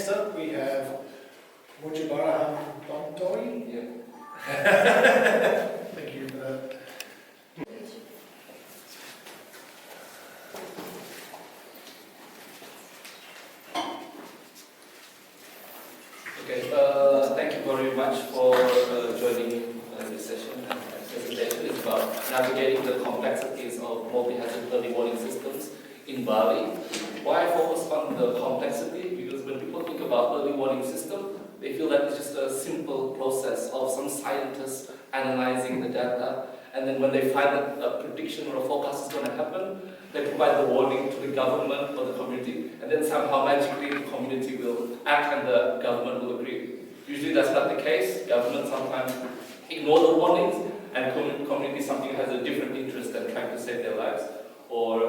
next up we have Mujiburrahman Thontowi. Yeah. Thank you for that. Okay, thank you very much for joining this session and presentation. It's about navigating the complexities of multi-hazard early warning systems in Bali. Why I focus on the complexity? Because when people think about early warning system, they feel that it's just a simple process of some scientists analyzing the data, and then when they find that a prediction or a forecast is going to happen, they provide the warning to the government or the community, and then somehow magically the community will act and the government will agree. Usually that's not the case. Government sometimes ignore the warnings, and community something has a different interest than trying to save their lives, or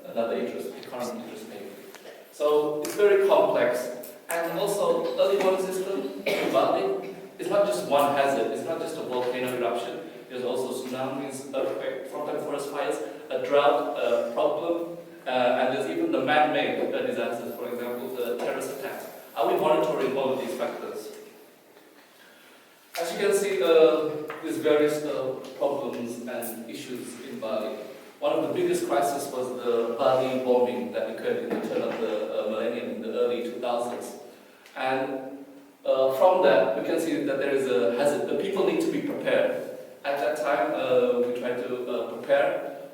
another interest, economic interest maybe. So it's very complex. And also, early warning system in Bali is not just one hazard. It's not just a volcano eruption. There's also tsunamis, earthquake, sometimes forest fires, a drought problem, and there's even the man-made disasters, for example, the terrorist attacks. Are we monitoring all of these factors? As you can see, there's various problems and issues in Bali. One of the biggest crises was the Bali bombing that occurred in the turn of the millennium in the early 2000s. And from that, we can see that there is a hazard. The people need to be prepared. At that time, we tried to prepare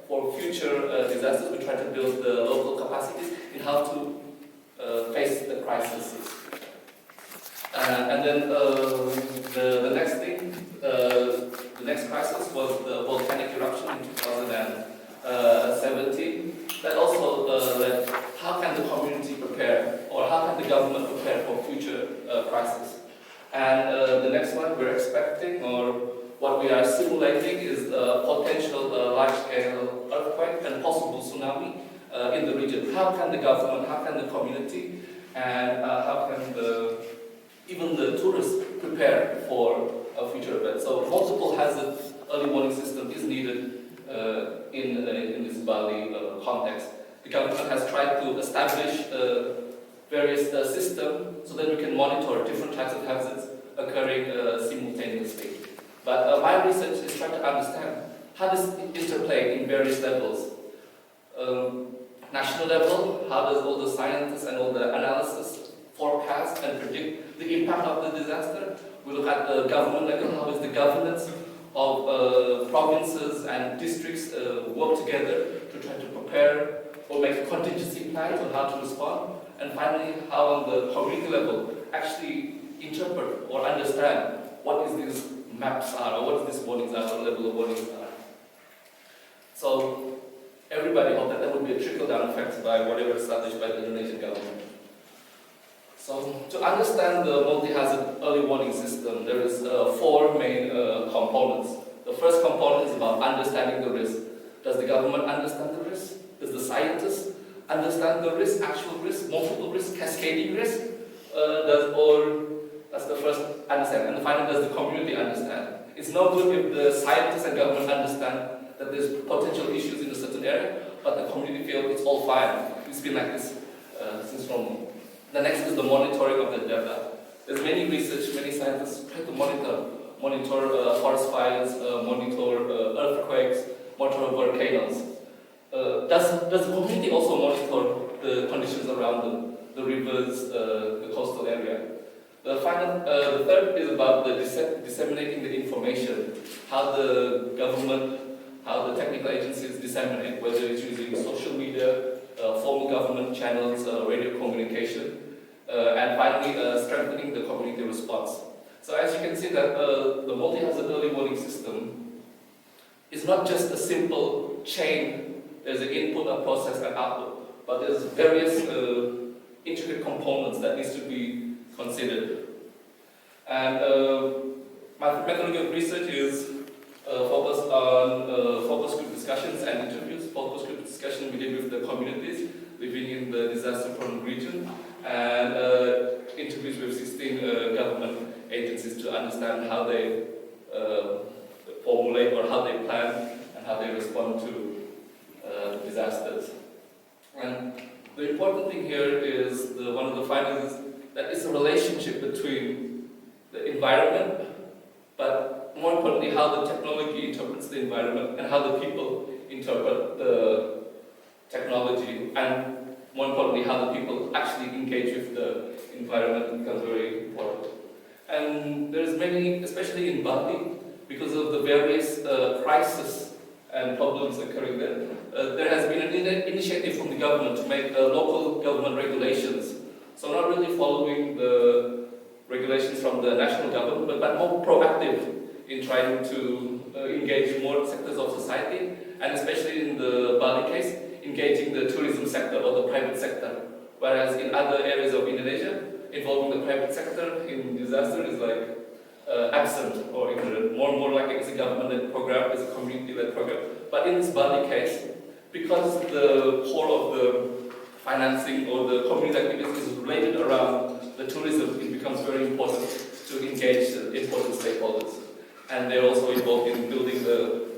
for future disasters. We tried to build the local capacities in how to face the crises. And then the next thing, the next crisis was the volcanic eruption in 2017. That also led, how can the community prepare, or how can the government prepare for future crises? And the next one we're expecting, or what we are simulating, is a potential large-scale earthquake and possible tsunami in the region. How can the government, how can the community, and how can even the tourists prepare for a future event? So multiple hazard early warning system is needed in this Bali context. The government has tried to establish various systems so that we can monitor different types of hazards occurring simultaneously. But my research is trying to understand how this interplay in various levels. National level, how does all the scientists and all the analysis forecast and predict the impact of the disaster? We look at the government level, how is the governance of provinces and districts work together to try to prepare or make contingency plans on how to respond. And finally, how on the community level actually interpret or understand what is these maps are, or what these warnings are, or level of warnings are. So everybody hoped that there would be a trickle-down effect by whatever established by the Indonesian government. So to understand the multi-hazard early warning system, there is four main components. The first component is about understanding the risk. Does the government understand the risk? Does the scientists understand the risk, actual risk, multiple risk, cascading risk? That's the first understand. And finally, does the community understand? It's no good if the scientists and government understand that there's potential issues in a certain area, but the community feels it's all fine. It's been like this since from. The next is the monitoring of the data. There's many research, many scientists try to monitor forest fires, monitor earthquakes, monitor volcanoes. Does the community also monitor the conditions around the rivers, the coastal area? The third is about the disseminating the information, how the government, how the technical agencies disseminate, whether it's using social media, formal government channels, radio communication, and finally strengthening the community response. So as you can see that the multi-hazard early warning system is not just a simple chain. There's an input, a process, and output, but there's various intricate components that needs to be considered. And my methodology of research is focused on focus group discussions and interviews. Focus group discussion we did with the communities living in the disaster-prone region, and interviews with 16 government agencies to understand how they formulate or how they plan and how they respond to disasters. And the important thing here is one of the findings that it's a relationship between the environment, but more importantly, how the technology interprets the environment and how the people interpret the technology, and more importantly, how the people actually engage with the environment becomes very important. And there's many, especially in Bali, because of the various crises and problems occurring there, there has been an initiative from the government to make local government regulations. So not really following the regulations from the national government, but more proactive in trying to engage more sectors of society, and especially in the Bali case, engaging the tourism sector or the private sector. Whereas in other areas of Indonesia, involving the private sector in disaster is like absent, or more like it's a government-led program, it's a community-led program. But in this Bali case, because the core of the financing or the community activities is related around the tourism, it becomes very important to engage the important stakeholders. And they're also involved in building the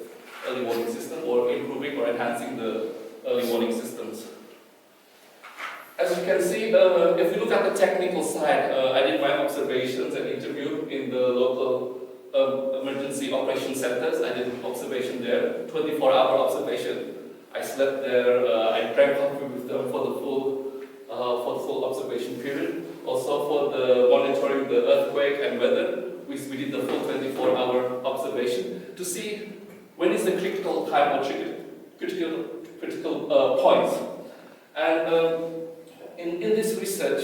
early warning system or improving or enhancing the early warning systems. As you can see, if you look at the technical side, I did my observations and interview in the local emergency operation centers. I did observation there, 24-hour observation. I slept there, I drank coffee with them for the full observation period. Also for the monitoring the earthquake and weather, we did the full 24-hour observation to see when is the critical time or critical points. And in this research,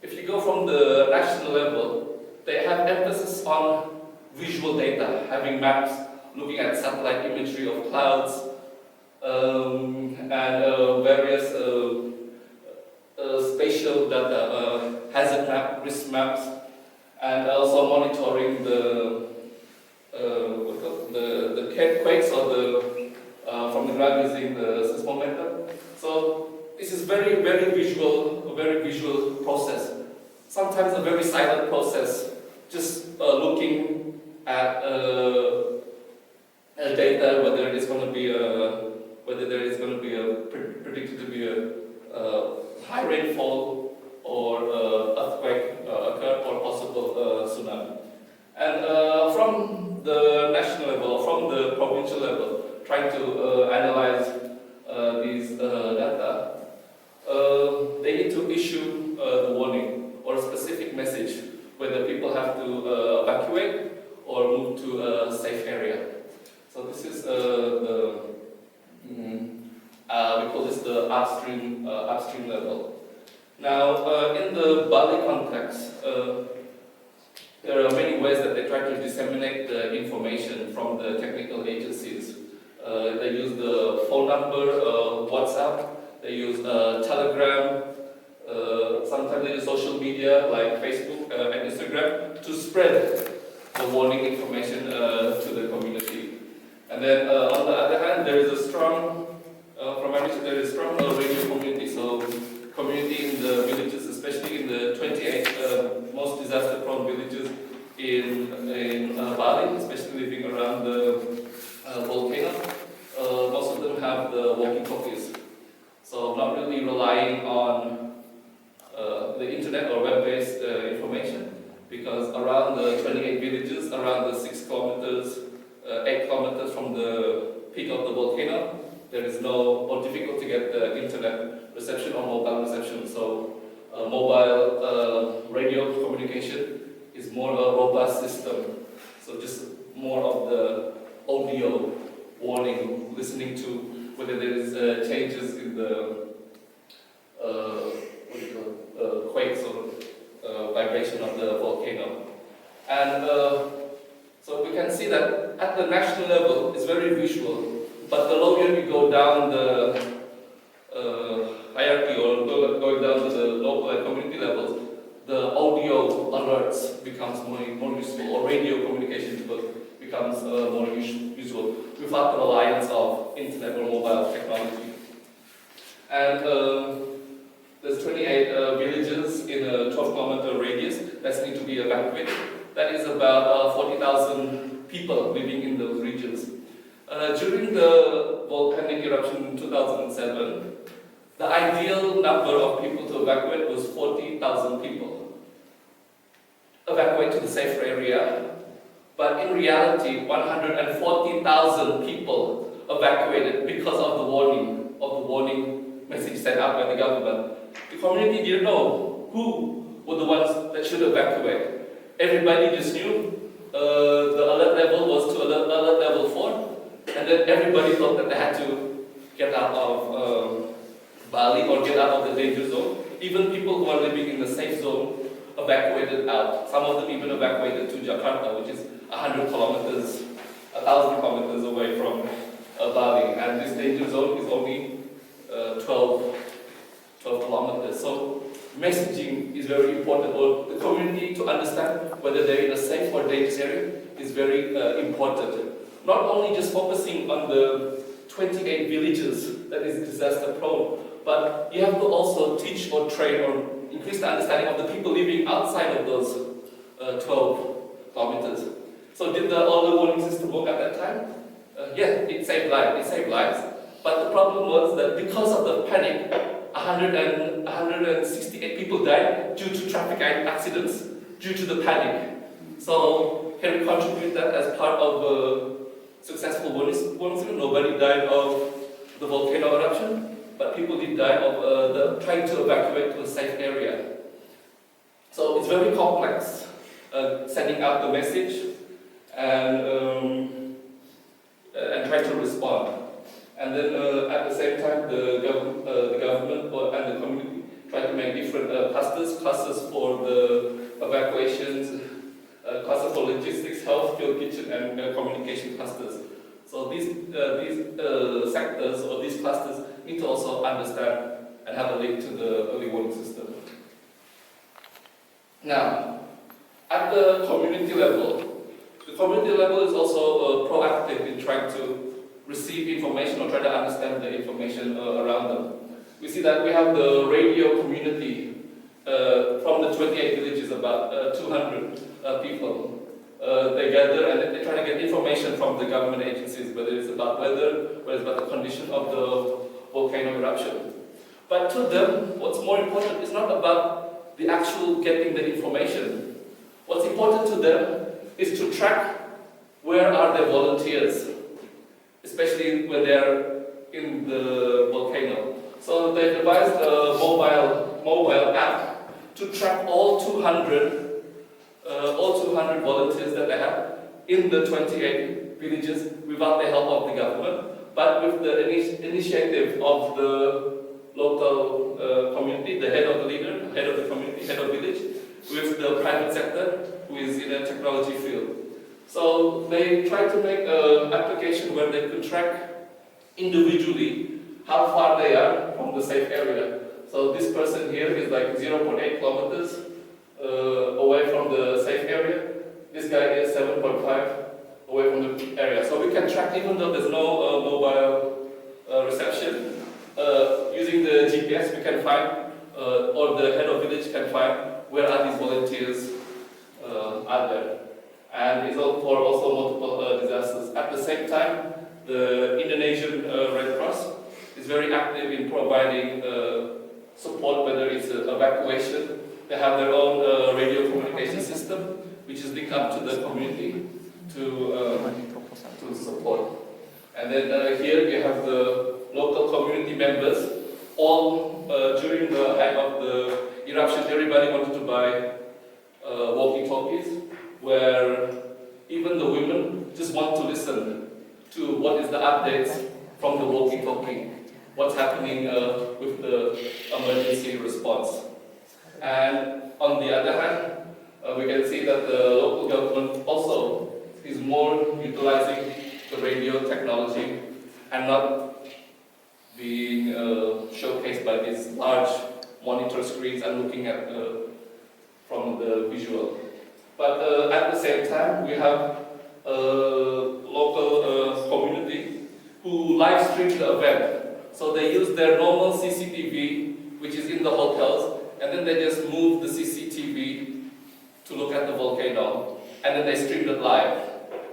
if you go from the national level, they have emphasis on visual data, having maps, looking at satellite imagery of clouds, and various spatial data, hazard map, risk maps, and also monitoring the quakes or from the ground using the seismometer. So this is very visual, a very visual process. Sometimes a very silent process, just looking at data, whether it is going to be whether there is going to be predicted to be a high rainfall or earthquake occur or possible tsunami. And from the national level or from the provincial level, trying to analyze these data, they need to issue the warning or a specific message whether people have to evacuate or move to a safe area. So this is we call this the upstream level. Now, in the Bali context, there are many ways that they try to disseminate the information from the technical agencies. They use the phone number, WhatsApp, they use Telegram, sometimes they use social media like Facebook and Instagram to spread the warning information to the community. And then on the other hand, there is a strong, from my research, there is a strong radio community. So community in the villages, especially in the 28 most disaster-prone villages in Bali, especially living around the volcano. Most of them have the walkie-talkies. So not really relying on the internet or web-based information, because around the 28 villages, around the 6 kilometers, 8 kilometers from the peak of the volcano, there is no, or difficult to get the internet reception or mobile reception. So mobile radio communication is more a robust system. So just more of the audio warning, listening to whether there is changes in the quakes or vibration of the volcano. And so we can see that at the national level it's very visual, but the lower we go down the hierarchy or going down to the local and community levels, the audio alerts becomes more useful, or radio communication becomes more useful without the reliance of internet or mobile technology. And there's 28 villages in a 12-kilometer radius that need to be evacuated. That is about 40,000 people living in those regions. During the volcanic eruption in 2007, the ideal number of people to evacuate was 40,000 people. evacuate to the safer area. But in reality, 140,000 people evacuated because of the warning message sent out by the government. The community didn't know who were the ones that should evacuate. Everybody just knew the alert level was to alert level 4, and then everybody thought that they had to get out of Bali or get out of the danger zone. Even people who are living in the safe zone evacuated out. Some of them even evacuated to Jakarta, which is 1,000 kilometers away from Bali, and this danger zone is only 12 kilometers. So messaging is very important, or the community to understand whether they're in a safe or dangerous area is very important. Not only just focusing on the 28 villages that is disaster prone, but you have to also teach or train or increase the understanding of the people living outside of those 12 kilometers. So did the early warning system work at that time? Yeah, it saved lives. But the problem was that because of the panic, 168 people died due to traffic accidents, due to the panic. So can we contribute that as part of a successful warning system? Nobody died of the volcano eruption, but people did die of trying to evacuate to a safe area. So it's very complex, sending out the message and trying to respond. And then at the same time, the government and the community try to make different clusters for the evacuations, clusters for logistics, health, field kitchen, and communication clusters. So these sectors or these clusters need to also understand and have a link to the early warning system. Now, at the community level is also proactive in trying to receive information or try to understand the information around them. We see that we have the radio community from the 28 villages, about 200 people. They gather and they try to get information from the government agencies, whether it's about weather, whether it's about the condition of the volcano eruption. But to them, what's more important is not about the actual getting the information. What's important to them is to track where are their volunteers, especially when they're in the volcano. So they devised a mobile app to track all 200 volunteers that they have in the 28 villages without the help of the government, but with the initiative of the local community, the head of the leader, head of the community, head of village, with the private sector who is in a technology field. So they try to make an application where they could track individually how far they are from the safe area. So this person here is like 0.8 kilometers away from the safe area. This guy is 7.5 away from the area. So we can track even though there's no mobile reception. Using the GPS we can find, or the head of village can find where are these volunteers are there. And it's all for also multiple disasters. At the same time, the Indonesian Red Cross is very active in providing support, whether it's evacuation. They have their own radio communication system, which is linked up to the community to support. And then here you have the local community members. All during the height of the eruption, everybody wanted to buy walkie-talkies, where even the women just want to listen to what is the updates from the walkie-talkie, what's happening with the emergency response. And on the other hand, we can see that the local government also is more utilizing the radio technology and not being showcased by these large monitor screens and looking at from the visual. But at the same time, we have a local community who live stream the event. So they use their normal CCTV, which is in the hotels, and then they just move the CCTV to look at the volcano, and then they stream it live.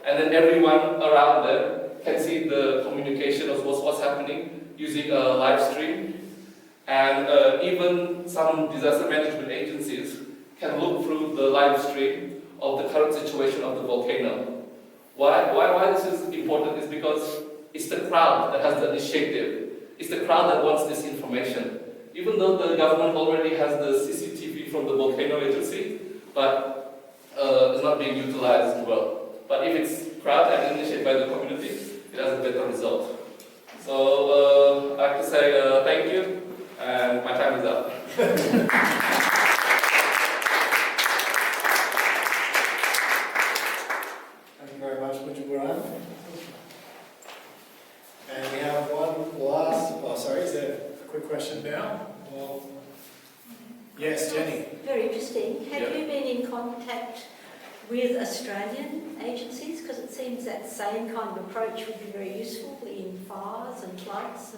And then everyone around them can see the communication of what's happening using a live stream. And even some disaster management agencies can look through a live stream of the current situation of the volcano. Why this is important is because it's the crowd that has the initiative. It's the crowd that wants this information. Even though the government already has the CCTV from the volcano agency, but it's not being utilized well. But if it's crowd and initiated by the community, it has a better result. So I have to say thank you, and my time is up. Thank you very much, Mujiburrahman. And we have one last, is there a quick question now? Or... Yes, Jenny. Very interesting. Have you been in contact with Australian agencies? Because it seems that same kind of approach would be very useful in fires and floods.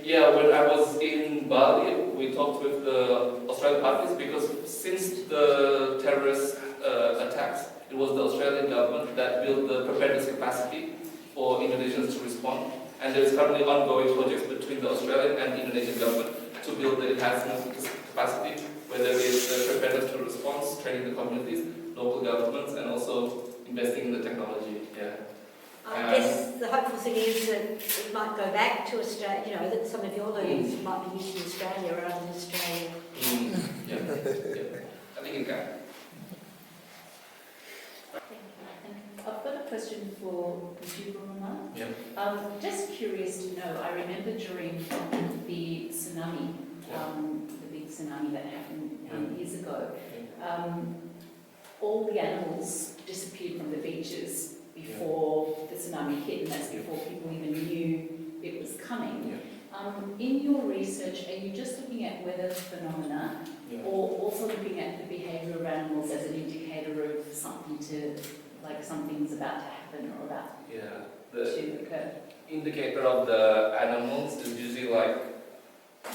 Yeah, when I was in Bali, we talked with the Australian parties because since the terrorist attacks, it was the Australian government that built the preparedness capacity for Indonesians to respond. And there is currently ongoing projects between the Australian and Indonesian government to build the enhancement capacity, whether it is the preparedness to response, training the communities, local governments, and also investing in the technology. Yeah. I guess the hopeful thing is that it might go back to Australia, that some of your learnings might be used in Australia rather than Australia. Yeah. I think it can. I've got a question for Mujiburrahman. Yeah. Just curious to know, I remember during the tsunami, the big tsunami that happened years ago, all the animals disappeared from the beaches before the tsunami hit, and that's before people even knew it was coming. In your research, are you just looking at weather phenomena, or also looking at the behaviour of animals as an indicator of something's about to happen or about to occur? Indicator of the animals is usually like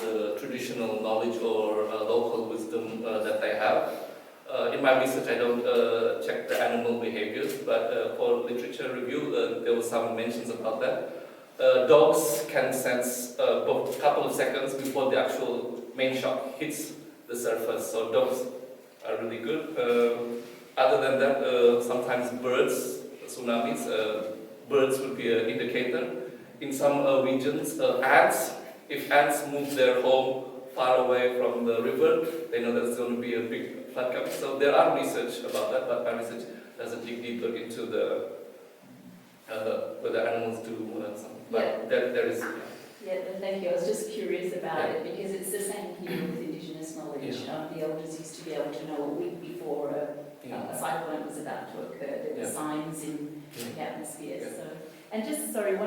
the traditional knowledge or local wisdom that they have. In my research, I don't check the animal behaviors, but for literature review, there were some mentions about that. Dogs can sense a couple of seconds before the actual main shock hits the surface, so dogs are really good. Other than that, sometimes birds, tsunamis, birds would be an indicator. In some regions, ants, if ants move their home far away from the river, they know there's going to be a big flood coming. So there are research about that, but my research doesn't dig deeper into whether animals do something. But there is. Yeah, thank you. I was just curious about it because it's the same here with Indigenous knowledge. The elders used to be able to know a week before a cyclone was about to occur. There were signs in the atmosphere. So, and just sorry, one.